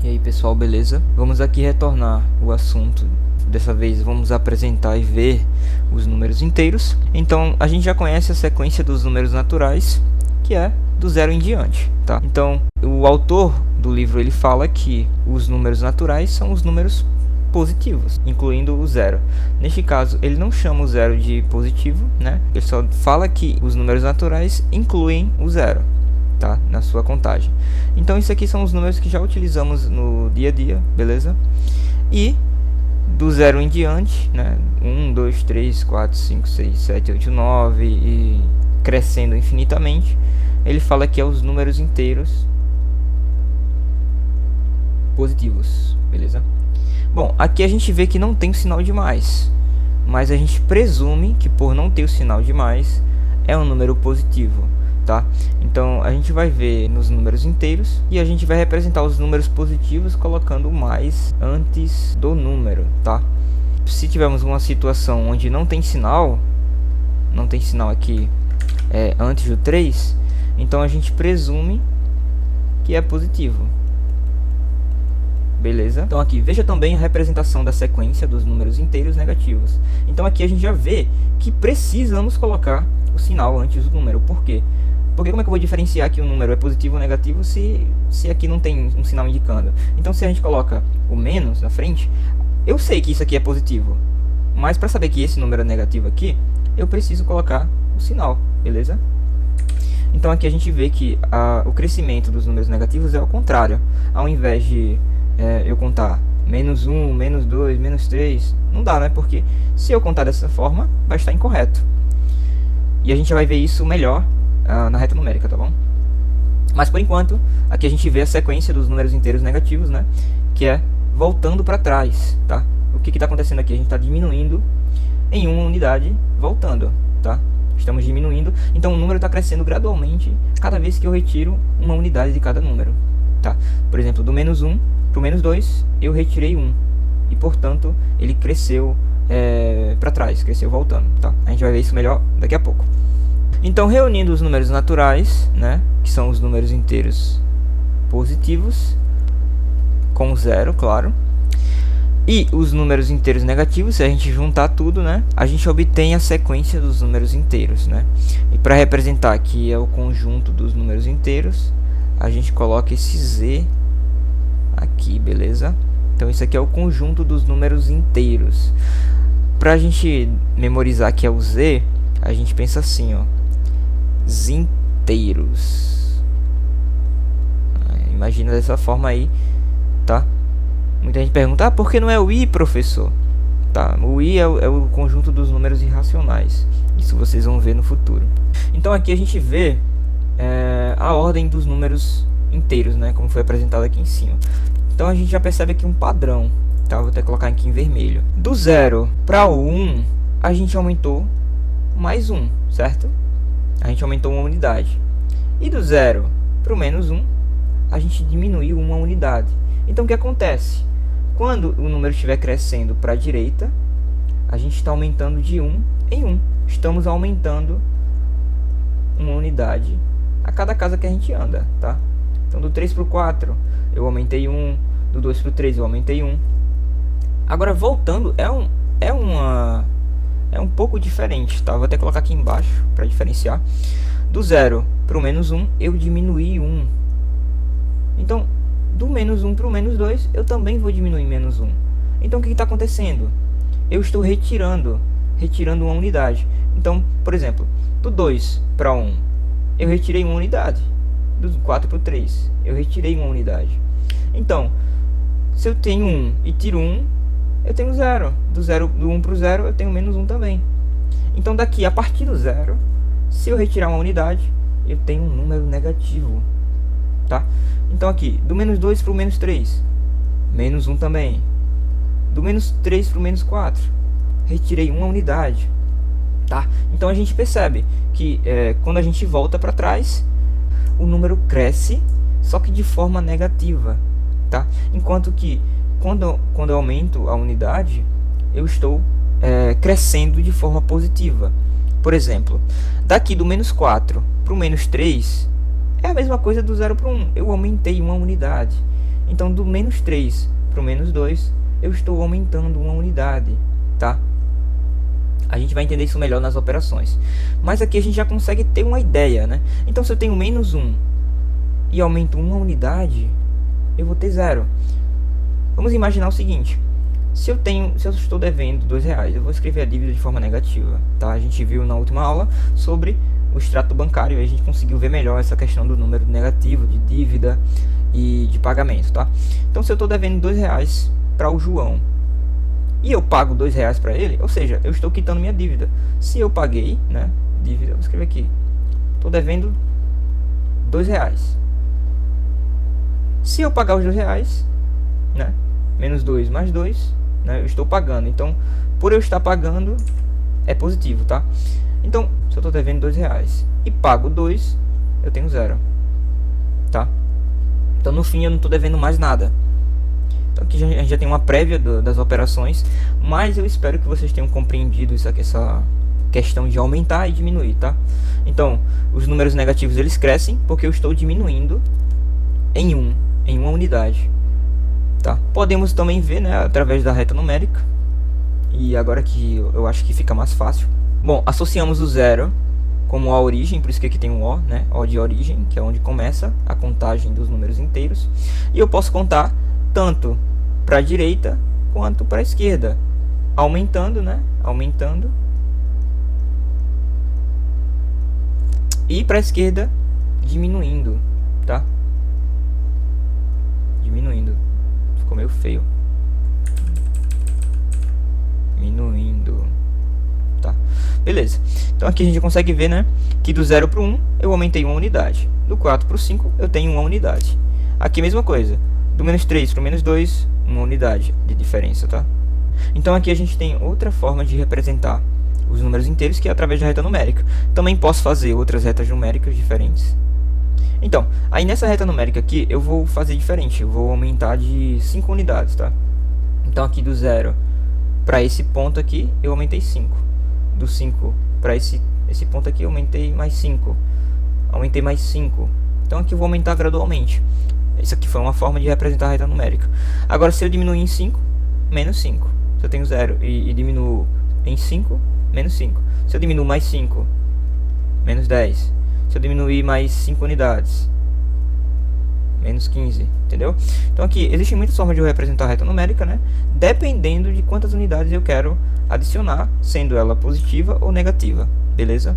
E aí pessoal, beleza? Vamos aqui retornar o assunto. Dessa vez vamos apresentar e ver os números inteiros. Então a gente já conhece a sequência dos números naturais, que é do zero em diante, tá? Então o autor do livro ele fala que os números naturais são os números positivos, incluindo o zero. Neste caso ele não chama o zero de positivo, né? Ele só fala que os números naturais incluem o zero, tá? Na sua contagem. Então isso aqui são os números que já utilizamos no dia a dia, beleza? E do zero em diante, né? 1, 2, 3, 4, 5, 6, 7, 8, 9 e crescendo infinitamente. Ele fala que é os números inteiros positivos, beleza? Bom, aqui a gente vê que não tem o sinal de mais, mas a gente presume que por não ter o sinal de mais é um número positivo, tá? Então a gente vai ver nos números inteiros e a gente vai representar os números positivos colocando o mais antes do número, tá? Se tivermos uma situação onde não tem sinal aqui antes do 3, então a gente presume que é positivo, beleza? Então aqui, veja também a representação da sequência dos números inteiros negativos. Então aqui a gente já vê que precisamos colocar o sinal antes do número. Por quê? Porque como é que eu vou diferenciar que o número é positivo ou negativo se aqui não tem um sinal indicando? Então se a gente coloca o menos na frente, eu sei que isso aqui é positivo, mas para saber que esse número é negativo aqui, eu preciso colocar o sinal, beleza? Então aqui a gente vê que o crescimento dos números negativos é ao contrário. Ao invés de eu contar menos 1, menos 2, menos 3, não dá, né? Porque se eu contar dessa forma, vai estar incorreto. E a gente vai ver isso melhor na reta numérica, tá bom? Mas por enquanto, aqui a gente vê a sequência dos números inteiros negativos, né? Que é voltando para trás, tá? O que está acontecendo aqui? A gente está diminuindo em uma unidade, voltando, tá? Estamos diminuindo, então o número está crescendo gradualmente cada vez que eu retiro uma unidade de cada número, tá? Por exemplo, do menos 1 para o menos 2, eu retirei 1 e, portanto, ele cresceu para trás, cresceu voltando, tá? A gente vai ver isso melhor daqui a pouco. Então, reunindo os números naturais, né, que são os números inteiros positivos, com zero, claro, e os números inteiros negativos, se a gente juntar tudo, né, a gente obtém a sequência dos números inteiros, né? E para representar que é o conjunto dos números inteiros, a gente coloca esse z aqui, beleza? Então isso aqui é o conjunto dos números inteiros. Para a gente memorizar que é o z, a gente pensa assim, ó, zinteiros. Imagina dessa forma aí, tá? Muita gente pergunta, por que não é o i, professor? Tá, o i é o conjunto dos números irracionais. Isso vocês vão ver no futuro. Então aqui a gente vê a ordem dos números inteiros, né? Como foi apresentado aqui em cima. Então a gente já percebe aqui um padrão, tá? Vou até colocar aqui em vermelho. Do 0 para o 1, a gente aumentou mais 1, certo? A gente aumentou uma unidade. E do 0 para o menos 1, a gente diminuiu uma unidade. Então o que acontece? Quando o número estiver crescendo para a direita, a gente está aumentando de 1 em 1. Estamos aumentando uma unidade a cada casa que a gente anda, tá? Então do 3 para o 4, eu aumentei 1. Do 2 para o 3, eu aumentei 1. Agora voltando, é um pouco diferente, tá? Vou até colocar aqui embaixo para diferenciar. Do 0 para o menos 1, eu diminuí 1. Então, do menos 1 para o menos 2, eu também vou diminuir menos 1. Então, o que está acontecendo? Eu estou retirando uma unidade. Então, por exemplo, do 2 para 1, eu retirei uma unidade. Do 4 para o 3, eu retirei uma unidade. Então, se eu tenho 1 e tiro 1, eu tenho 0. Do 1 para o 0, eu tenho menos 1 também. Então, daqui, a partir do 0, se eu retirar uma unidade, eu tenho um número negativo, tá? Então aqui, do menos 2 para o menos 3, menos 1 também. Do menos 3 para o menos 4, retirei uma unidade, tá? Então a gente percebe que quando a gente volta para trás, o número cresce, só que de forma negativa, tá? Enquanto que quando eu aumento a unidade, eu estou crescendo de forma positiva. Por exemplo, daqui do menos 4 para o menos 3, é a mesma coisa do 0 para o 1. Eu aumentei uma unidade. Então do menos 3 para o menos 2, eu estou aumentando uma unidade, tá? A gente vai entender isso melhor nas operações. Mas aqui a gente já consegue ter uma ideia, né? Então se eu tenho menos 1 e aumento uma unidade, eu vou ter 0. Vamos imaginar o seguinte. Se eu estou devendo R$2, eu vou escrever a dívida de forma negativa, tá? A gente viu na última aula sobre o extrato bancário e a gente conseguiu ver melhor essa questão do número negativo de dívida e de pagamento, tá? Então se eu estou devendo R$2 para o João e eu pago R$2 para ele, ou seja, eu estou quitando minha dívida. Se eu paguei, né, dívida, vou escrever aqui, estou devendo R$2. Se eu pagar os R$2, né, menos 2 mais 2, né, eu estou pagando. Então, por eu estar pagando, é positivo, tá? Então, se eu estou devendo R$2 e pago 2, eu tenho 0, tá? Então, no fim, eu não estou devendo mais nada. Então, aqui a gente já tem uma prévia das operações, mas eu espero que vocês tenham compreendido essa questão de aumentar e diminuir, tá? Então, os números negativos, eles crescem porque eu estou diminuindo em uma unidade. Tá? Podemos também ver, né, através da reta numérica. E agora que eu acho que fica mais fácil. Bom, associamos o 0 como a origem, por isso que aqui tem um O, né? O de origem, que é onde começa a contagem dos números inteiros. E eu posso contar tanto para a direita quanto para a esquerda, aumentando, né? Aumentando. E para a esquerda, diminuindo, tá? Diminuindo. Ficou meio feio. Diminuindo. Tá. Beleza. Então aqui a gente consegue ver, né, que do 0 para o 1 eu aumentei uma unidade. Do 4 para o 5 eu tenho uma unidade. Aqui a mesma coisa. Do menos 3 para o menos 2, uma unidade de diferença, tá? Então aqui a gente tem outra forma de representar os números inteiros, que é através da reta numérica. Também posso fazer outras retas numéricas diferentes. Então, aí nessa reta numérica aqui, eu vou fazer diferente. Eu vou aumentar de 5 unidades, tá? Então aqui do 0 para esse ponto aqui, eu aumentei 5. Do 5 para esse ponto aqui, eu aumentei mais 5. Aumentei mais 5. Então aqui eu vou aumentar gradualmente. Isso aqui foi uma forma de representar a reta numérica. Agora, se eu diminuir em 5, menos 5. Se eu tenho 0 e diminuo em 5, menos 5. Se eu diminuo mais 5, menos 10. Se eu diminuir mais 5 unidades, menos 15, entendeu? Então aqui, existem muitas formas de eu representar a reta numérica, né? Dependendo de quantas unidades eu quero adicionar, sendo ela positiva ou negativa, beleza?